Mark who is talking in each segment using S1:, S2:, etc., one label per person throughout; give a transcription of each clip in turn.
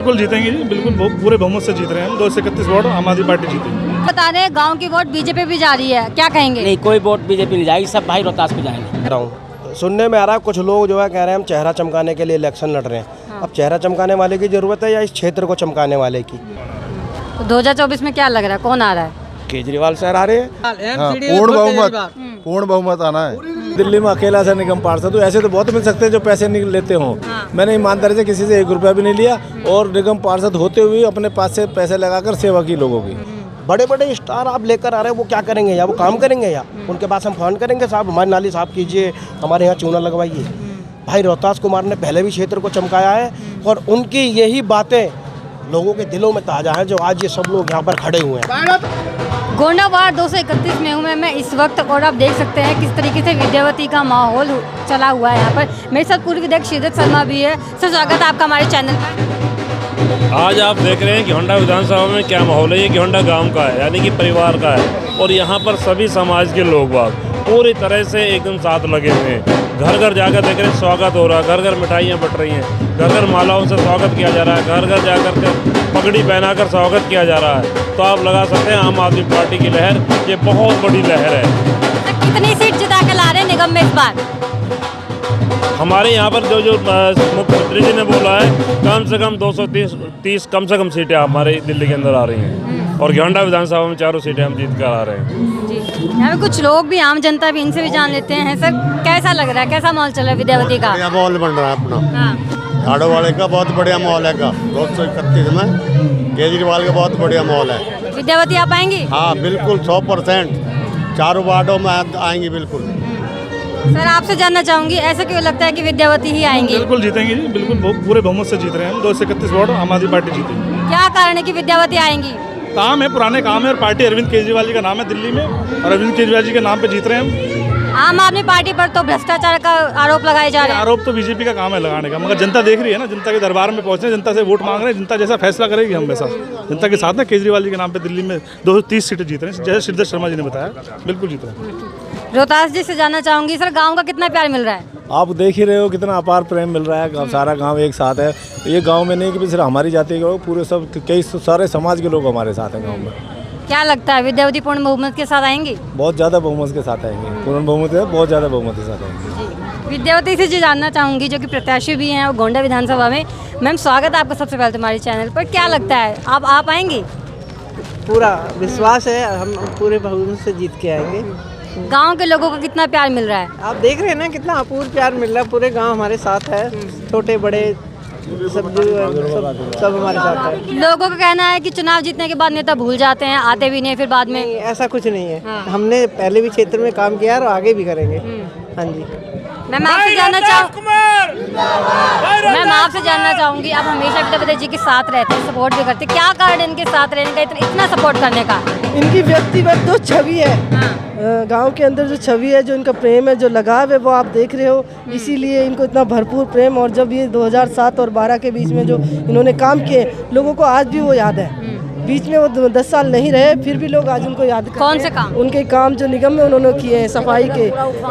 S1: बिल्कुल जीतेंगे जी, बिल्कुल पूरे बहुमत से जीत रहे हैं हम। 231 वोट आम आदमी पार्टी जीतेगी।
S2: बता रहे हैं गांव की वोट बीजेपी भी जा रही है, क्या कहेंगे?
S3: नहीं, कोई वोट बीजेपी नहीं जाएगी, सब भाई रोहतास पे जाएंगे।
S4: सुनने में आ रहा है कुछ लोग जो है कह रहे हैं हम चेहरा चमकाने के लिए इलेक्शन लड़ रहे हैं। अब चेहरा चमकाने वाले की जरूरत है या इस क्षेत्र को चमकाने वाले की?
S2: तो 2024 में क्या लग रहा है, कौन आ रहा है?
S4: केजरीवाल सर आ रहे हैं।
S5: पूर्ण बहुमत आना है। दिल्ली में अकेला से निगम पार्षद हूँ, ऐसे तो बहुत मिल सकते हैं जो पैसे लेते हों। मैंने ईमानदारी से किसी से 1 रुपया भी नहीं लिया और निगम पार्षद होते हुए अपने पास से पैसे लगाकर सेवा की लोगों की।
S4: बड़े बड़े स्टार आप लेकर आ रहे हैं, वो क्या करेंगे? या वो काम करेंगे या उनके पास हम फोन करेंगे साहब हमारी नाली साफ कीजिए, हमारे यहाँ चूना लगवाइए? भाई रोहतास कुमार ने पहले भी क्षेत्र को चमकाया है और उनकी यही बातें लोगों के दिलों में ताज़ा हैं जो आज ये सब लोग यहाँ पर खड़े हुए हैं।
S2: गोंडा वार्ड 231 में हूँ मैं इस वक्त और आप देख सकते हैं किस तरीके से विद्यावती का माहौल चला हुआ है यहाँ पर। मेरे साथ पूर्व विधायक श्रीदत्त शर्मा भी है। सर स्वागत है आपका हमारे चैनल पर।
S6: आज आप देख रहे हैं कि होंडा विधानसभा में क्या माहौल है। ये होंडा गांव का है, यानी कि परिवार का है और यहाँ पर सभी समाज के लोग बाग पूरी तरह से एकदम साथ लगे हुए हैं। घर घर जाकर देख रहे हैं स्वागत हो रहा है, घर घर मिठाइयाँ बट रही हैं, घर घर मालाओं से स्वागत किया जा रहा है, घर घर जाकर के पगड़ी पहनाकर स्वागत किया जा रहा है। तो आप लगा सकते हैं आम आदमी पार्टी की लहर ये बहुत बड़ी लहर है।
S2: कितनी सीट जिता के ला रहे हैं निगम में इस बार?
S6: हमारे यहाँ पर जो मुख्यमंत्री जी ने बोला है कम से कम 230 कम से कम सीटें हमारे दिल्ली के अंदर आ रही हैं और गोंडा विधानसभा में 4 सीटें हम जीत कर आ रहे हैं।
S2: जी, यहाँ पे कुछ लोग भी, आम जनता भी, इनसे भी जान लेते हैं। सर कैसा लग रहा है, कैसा माहौल चल रहा है विद्यावती का?
S5: बढ़िया माहौल बन रहा है अपना। झाड़ू वाले का बहुत बढ़िया माहौल है का 231 में केजरीवाल का बहुत बढ़िया माहौल है।
S2: विद्यावती आ पाएंगी?
S5: हाँ बिल्कुल 100%। चारों वार्डों में आएंगी बिल्कुल।
S2: सर आपसे जानना चाहूंगी, ऐसा क्यों लगता है कि विद्यावती ही आएंगी?
S1: बिल्कुल जीतेंगे जी, बिल्कुल पूरे बहुमत से जीत रहे हैं हम। 231 वोट आम आदमी पार्टी जीतेगी।
S2: क्या कारण है कि विद्यावती आएंगी?
S1: काम है, पुराने काम है और पार्टी अरविंद केजरीवाल जी का नाम है दिल्ली में और अरविंद केजरीवाल जी के नाम पे जीत रहे हैं हम।
S2: आम आदमी पार्टी पर तो भ्रष्टाचार का आरोप लगाए जा रहे हैं।
S1: आरोप तो बीजेपी का काम है लगाने का, मगर जनता देख रही है ना, जनता के दरबार में पहुंचे, जनता से वोट मांग रहे हैं, जनता जैसा फैसला करेगी हम वैसा। जनता के साथ ना केजरीवाल जी के नाम पे दिल्ली में 230 सीटें जीत रहे हैं, जैसे श्रीदत्त शर्मा जी ने बताया, बिल्कुल जीत रहे हैं।
S2: रोहतास जी से जानना चाहूंगी, सर गाँव का कितना प्यार मिल रहा है?
S5: आप देख ही रहे हो कितना अपार प्रेम मिल रहा है। सारा गांव एक साथ है। ये गांव में नहीं कि सिर्फ हमारी जाति के लोग, पूरे सब कई सारे समाज के लोग हमारे साथ हैं गांव में।
S2: क्या लगता है विद्यावती पूर्ण बहुमत के साथ आएंगी?
S5: बहुत ज़्यादा बहुमत के साथ आएंगे। पूर्ण बहुमत है, बहुत ज़्यादा बहुमत के साथ आएंगे।
S2: विद्यावती से जो जानना चाहूंगी, जो कि प्रत्याशी भी हैं और गोंडा विधानसभा में। मैम स्वागत है आपका सबसे पहले तुम्हारे चैनल पर। क्या लगता है आप आ पाएंगी?
S7: पूरा विश्वास है, हम पूरे बहुमत से जीत के आएंगे।
S2: गांव के लोगों का कितना प्यार मिल रहा है?
S7: आप देख रहे हैं ना कितना अपूर्व प्यार मिल रहा है। पूरे गांव हमारे साथ है, छोटे बड़े सब हमारे साथ है।
S2: लोगों का कहना है कि चुनाव जीतने के बाद नेता भूल जाते हैं, आते भी नहीं फिर बाद में।
S7: नहीं, ऐसा कुछ नहीं है।
S2: हाँ।
S7: हमने पहले भी क्षेत्र में काम किया और आगे भी करेंगे। हाँ जी।
S2: मैम आपसे जानना चाहूंगी, आप हमेशा विद्यावती जी के साथ रहते हैं, सपोर्ट भी करते हैं, क्या कारण इनके साथ रहने का, इतना सपोर्ट करने का?
S7: इनकी व्यक्तिगत जो छवि है, गांव के अंदर जो छवि है, जो इनका प्रेम है, जो लगाव है, वो आप देख रहे हो। इसीलिए इनको इतना भरपूर प्रेम। और जब ये 2007 और 12 के बीच में जो इन्होंने काम किए, लोगों को आज भी वो याद है। बीच में वो 10 साल नहीं रहे, फिर भी लोग आज उनको याद करते हैं।
S2: कौन से काम?
S7: उनके काम जो निगम में उन्होंने किए हैं, सफाई के,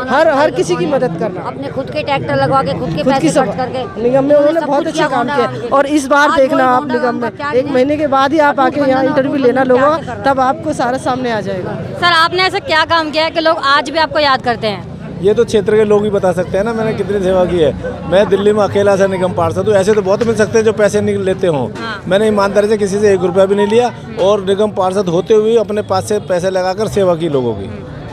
S7: हर किसी की मदद करना,
S2: अपने खुद के ट्रैक्टर लगवा के खुद के
S7: खुद की
S2: पैसे खर्च करके
S7: निगम में उन्होंने बहुत अच्छा काम किया। और इस बार देखना आप निगम में 1 महीने के बाद ही आप आके यहाँ इंटरव्यू लेना लोगों, तब आपको सारा सामने आ जाएगा।
S2: सर आपने ऐसा क्या काम किया है कि लोग आज भी आपको याद करते हैं?
S5: ये तो क्षेत्र के लोग ही बता सकते हैं ना मैंने कितनी सेवा की है। मैं दिल्ली में अकेला से निगम पार्षद हूँ, ऐसे तो बहुत मिल सकते हैं जो पैसे लेते हों। मैंने ईमानदारी से किसी से 1 रुपया भी नहीं लिया और निगम पार्षद होते हुए अपने पास से पैसे लगाकर सेवा की लोगों की।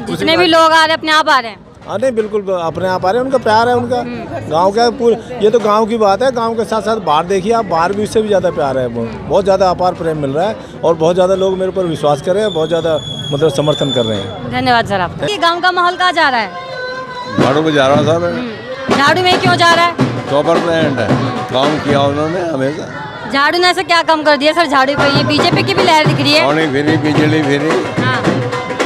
S2: जितने भी लोग आ रहे हैं अपने आप आ रहे हैं?
S5: हाँ नहीं, बिल्कुल अपने आप आ रहे हैं। उनका प्यार है, उनका गांव का पूरे, ये तो गांव की बात है। गांव के साथ साथ बाहर देखिए आप, बाहर भी उससे भी ज़्यादा प्यार है। बहुत ज़्यादा अपार प्रेम मिल रहा है और बहुत ज़्यादा लोग मेरे ऊपर विश्वास कर रहे हैं, बहुत ज़्यादा मतलब समर्थन कर रहे हैं।
S2: धन्यवाद सर आपका। ये गाँव का माहौल कहाँ जा रहा है?
S5: झाड़ू में जा रहा हूँ साहब।
S2: झाड़ू में क्यों जा रहा है?
S5: 100% है, काम किया उन्होंने हमेशा।
S2: झाड़ू ने ऐसा क्या काम कर दिया सर झाड़ू पे? ये बीजेपी की भी लहर दिख रही है।
S5: पानी फ्री, बिजली फ्री,
S2: हाँ।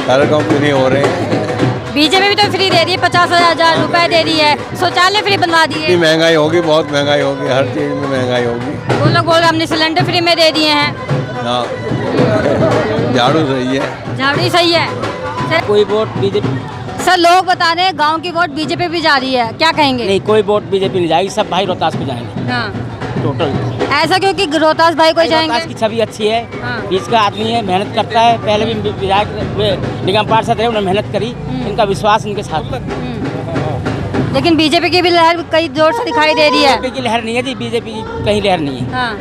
S5: हर काम फ्री हो रहे हैं।
S2: बीजेपी भी तो फ्री दे रही है, 50,000 रुपए दे रही है, शौचालय फ्री बनवा दी है।
S5: महंगाई होगी, बहुत महंगाई होगी, हर चीज़ में महंगाई होगी।
S2: वो लोग बोल रहे हमने सिलेंडर फ्री में दे दिए हैं।
S5: हाँ, झाड़ू सही है।
S2: झाड़ू ही सही है सर।
S3: कोई वोट बीजेपी
S2: सर लोग बता रहे हैं गांव की वोट बीजेपी भी जा रही है, क्या कहेंगे?
S3: नहीं, कोई वोट बीजेपी नहीं जाएगी, सब भाई रोहतास पे जाएंगे।
S2: हाँ।
S3: टोटल।
S2: ऐसा क्योंकि रोहतास भाई कोई जाएंगे?
S3: रोहतास की छवि अच्छी है,
S2: हाँ।
S3: बीच का आदमी है, मेहनत करता है, पहले भी विधायक निगम पार्षद रहे, उन्होंने मेहनत करी, इनका विश्वास इनके साथ है।
S2: लेकिन बीजेपी की भी लहर कई जोर से दिखाई दे रही है।
S3: बीजेपी की लहर नहीं है जी, बीजेपी की कहीं लहर नहीं है,
S2: हाँ,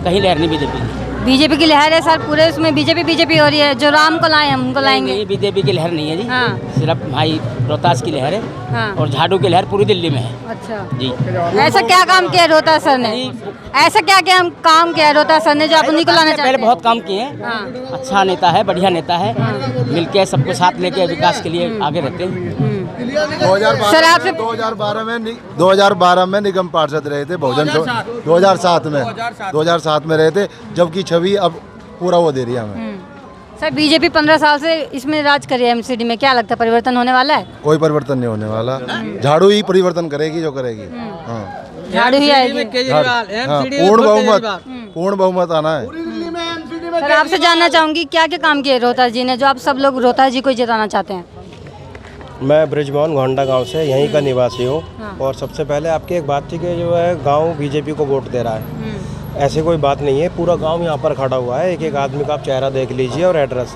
S3: कहीं लहर नहीं बीजेपी की।
S2: बीजेपी की लहर है सर, पूरे उसमें बीजेपी हो रही है। जो राम को लाए हम उनको लाएंगे।
S3: नहीं, बीजेपी की लहर नहीं है जी,
S2: हाँ।
S3: सिर्फ भाई रोहतास की लहर है,
S2: हाँ।
S3: और झाड़ू की लहर पूरी दिल्ली में है
S2: अच्छा
S3: जी।
S2: ऐसा क्या काम किया रोहतास सर ने? ऐसा क्या क्या काम किया रोहतास सर ने जो आप उन्हीं को लाना चाहते
S3: पहले
S2: हैं?
S3: बहुत काम किए हैं,
S2: हाँ।
S3: अच्छा नेता है, बढ़िया नेता है, मिलके सबको साथ लेके विकास के लिए आगे रहते हैं।
S2: सर आपसे
S8: 2012 में निगम पार्षद रहे थे बहुजन 2007 में रहे थे, जबकि छवि अब पूरा वो दे रही है हमें।
S2: सर बीजेपी 15 साल से इसमें राज कर रही है एमसीडी में, क्या लगता है परिवर्तन होने वाला है?
S8: कोई परिवर्तन नहीं होने वाला, झाड़ू ही परिवर्तन करेगी जो करेगी। हाँ,
S2: झाड़ू ही आएगी।
S8: हाँ, पूर्ण बहुमत आना है।
S2: सर आपसे जानना चाहूंगी क्या क्या काम किए रोहतास जी ने जो आप सब लोग रोहतास जी को ही जिताना चाहते हैं?
S4: मैं ब्रिजमोहन घोंडा गांव से यहीं का निवासी हूँ। और सबसे पहले आपकी एक बात थी कि जो है गांव बीजेपी को वोट दे रहा है, ऐसी कोई बात नहीं है। पूरा गांव यहाँ पर खड़ा हुआ है, एक एक आदमी का आप चेहरा देख लीजिए और एड्रेस।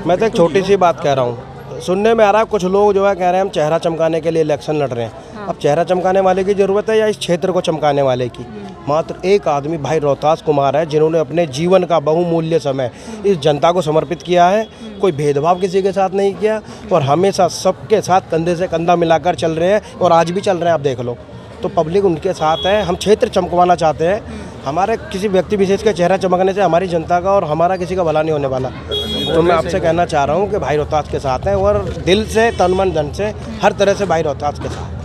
S4: मैं तो एक छोटी सी बात कह रहा हूँ, सुनने में आ रहा है कुछ लोग जो है कह रहे हैं हम चेहरा चमकाने के लिए इलेक्शन लड़ रहे हैं। अब चेहरा चमकाने वाले की ज़रूरत है या इस क्षेत्र को चमकाने वाले की? मात्र एक आदमी भाई रोहतास कुमार है जिन्होंने अपने जीवन का बहुमूल्य समय इस जनता को समर्पित किया है। कोई भेदभाव किसी के साथ नहीं किया और हमेशा सबके साथ कंधे से कंधा मिलाकर चल रहे हैं और आज भी चल रहे हैं। आप देख लो तो पब्लिक उनके साथ है। हम क्षेत्र चमकवाना चाहते हैं, हमारे किसी व्यक्ति विशेष का चेहरा चमकने से हमारी जनता का और हमारा किसी का भला नहीं होने वाला। तो मैं आपसे कहना चाह रहा हूँ कि भाई रोहतास के साथ हैं और दिल से तन मन धन से हर तरह से भाई रोहतास के साथ।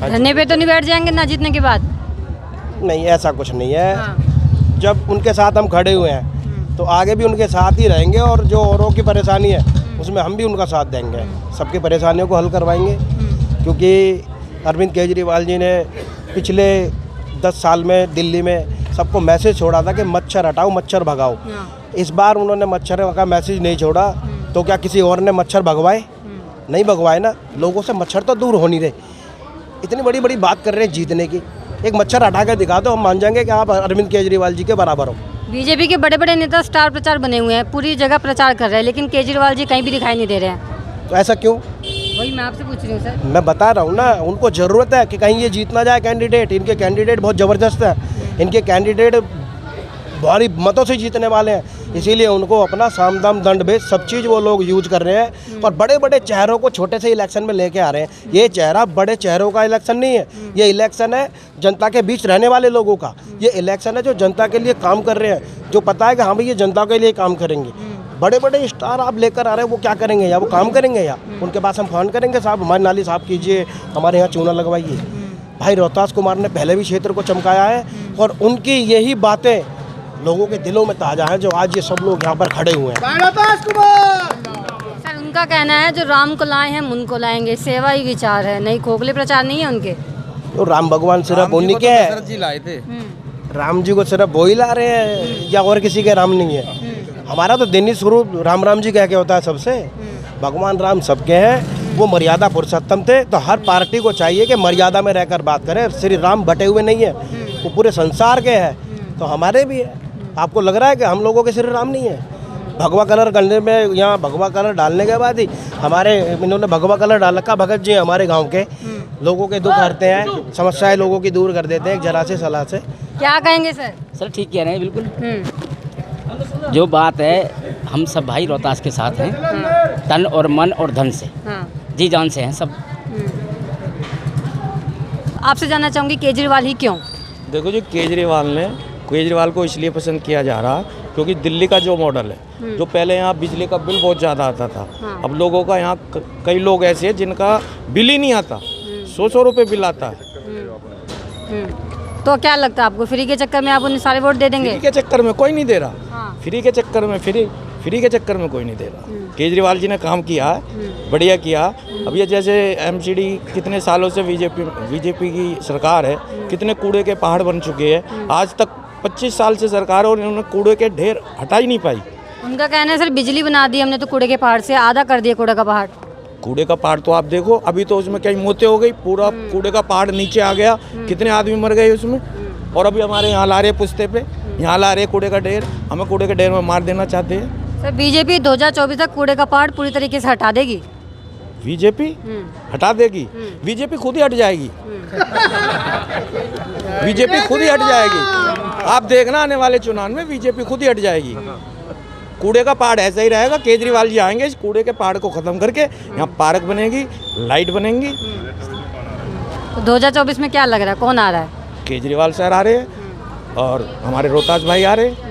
S2: धरने पे तो नहीं बैठ जाएंगे ना जीतने के बाद?
S4: नहीं, ऐसा कुछ नहीं है। जब उनके साथ हम खड़े हुए हैं तो आगे भी उनके साथ ही रहेंगे और जो औरों की परेशानी है उसमें हम भी उनका साथ देंगे, सबकी परेशानियों को हल करवाएंगे। क्योंकि अरविंद केजरीवाल जी ने पिछले 10 साल में दिल्ली में सबको मैसेज छोड़ा था कि मच्छर हटाओ, मच्छर भगाओ। इस बार उन्होंने मच्छर का मैसेज नहीं छोड़ा, तो क्या किसी और ने मच्छर भगवाए? नहीं भगवाए ना। लोगों से मच्छर तो दूर हो नहीं रहे। इतनी बड़ी बड़ी बात कर रहे हैं जीतने की, एक मच्छर हटा कर दिखा दो, हम मान जाएंगे कि आप अरविंद केजरीवाल जी के बराबर हो।
S2: बीजेपी के बड़े बड़े नेता स्टार प्रचार बने हुए हैं, पूरी जगह प्रचार कर रहे हैं, लेकिन केजरीवाल जी कहीं भी दिखाई नहीं दे रहे हैं।
S4: तो ऐसा क्यों?
S2: वही मैं आपसे पूछ रही हूँ सर।
S4: मैं बता रहा हूँ ना, उनको ज़रूरत है कि कहीं ये जीतना जाए कैंडिडेट। इनके कैंडिडेट बहुत ज़बरदस्त है, इनके कैंडिडेट भारी मतों से जीतने वाले हैं, इसीलिए उनको अपना साम दाम दंड भेद सब चीज़ वो लोग यूज कर रहे हैं और बड़े बड़े चेहरों को छोटे से इलेक्शन में लेके आ रहे हैं। ये चेहरा बड़े चेहरों का इलेक्शन नहीं है, ये इलेक्शन है जनता के बीच रहने वाले लोगों का। ये इलेक्शन है जो जनता के लिए काम कर रहे हैं, जो पता है कि हाँ भाई ये जनता के लिए काम करेंगे। बड़े बड़े स्टार आप लेकर आ रहे हैं, वो क्या करेंगे? या वो काम करेंगे या उनके पास हम फोन करेंगे साहब हमारी नाली साफ कीजिए, हमारे यहाँ चूना लगवाइए। भाई रोहतास कुमार ने पहले भी क्षेत्र को चमकाया है और उनकी यही बातें लोगों के दिलों में ताज़ा है जो आज ये सब लोग यहाँ पर खड़े हुए हैं।
S2: सर उनका कहना है जो राम को लाए हैं हम उनको लाएंगे, सेवा ही विचार है, नहीं खोखले प्रचार नहीं है उनके।
S4: तो राम भगवान सिर्फ उन्हीं के हैं, राम जी को सिर्फ वो ही ला रहे हैं या और किसी के राम नहीं है? हमारा तो दिन ही स्वरूप राम राम जी कह के होता है सबसे। भगवान राम सबके हैं, वो मर्यादा पुरुषोत्तम थे, तो हर पार्टी को चाहिए कि मर्यादा में रहकर बात करें। श्री राम बटे हुए नहीं है, वो पूरे संसार के हैं, तो हमारे भी है। आपको लग रहा है कि हम लोगों के श्री राम नहीं है? भगवा कलर करने में, यहाँ भगवा कलर डालने के बाद ही हमारे इन्होंने भगवा कलर डाल रखा। भगत जी हमारे गांव के लोगों के दुख हरते हैं, समस्याएं लोगों की दूर कर देते हैं एक जरा से सलाह से।
S2: क्या कहेंगे सर?
S3: सर ठीक कह रहे हैं बिल्कुल। जो बात है हम सब भाई रोहतास के साथ हैं, तन और मन और धन से, जी जान से हैं सब।
S2: आपसे जानना चाहूँगी केजरीवाल ही क्यों?
S9: देखो जो केजरीवाल को इसलिए पसंद किया जा रहा क्योंकि दिल्ली का जो मॉडल है, जो पहले यहाँ बिजली का बिल बहुत ज़्यादा आता था, अब लोगों का यहाँ कई लोग ऐसे हैं जिनका बिल ही नहीं आता, 100 रुपये बिल आता है।
S2: तो क्या लगता है आपको फ्री के चक्कर में आप उन्हें सारे वोट दे देंगे?
S9: फ्री के चक्कर में कोई नहीं दे रहा, फ्री के चक्कर में कोई नहीं दे रहा। केजरीवाल जी ने काम किया है, बढ़िया किया। अब ये जैसे एमसीडी कितने सालों से बीजेपी की सरकार है, कितने कूड़े के पहाड़ बन चुके हैं। आज तक 25 साल से सरकार है और इन्होंने कूड़े के ढेर हटा ही नहीं पाई।
S2: उनका कहना है सर बिजली बना दी हमने तो कूड़े के पहाड़ से, आधा कर दिया कूड़े का पहाड़।
S9: कूड़े का पहाड़ तो आप देखो, अभी तो उसमें कई मौतें हो गई, पूरा कूड़े का पहाड़ नीचे आ गया, कितने आदमी मर गए उसमें। और अभी हमारे यहाँ ला रहे पुश्ते पे, यहाँ ला रहे कूड़े का ढेर, हमें कूड़े के ढेर में मार देना चाहते हैं।
S2: सर बीजेपी 2024 तक कूड़े का पहाड़ पूरी तरीके से हटा देगी।
S9: बीजेपी हटा देगी, बीजेपी खुद ही हट जाएगी, बीजेपी खुद ही हट जाएगी। आप देखना आने वाले चुनाव में बीजेपी खुद ही हट जाएगी। कूड़े का पहाड़ ऐसा ही रहेगा। केजरीवाल जी आएंगे, इस कूड़े के पहाड़ को ख़त्म करके यहाँ पार्क बनेगी, लाइट बनेंगी।
S2: तो 2024 में क्या लग रहा है, कौन आ रहा है?
S9: केजरीवाल सर आ रहे हैं और हमारे रोहतास भाई आ रहे हैं।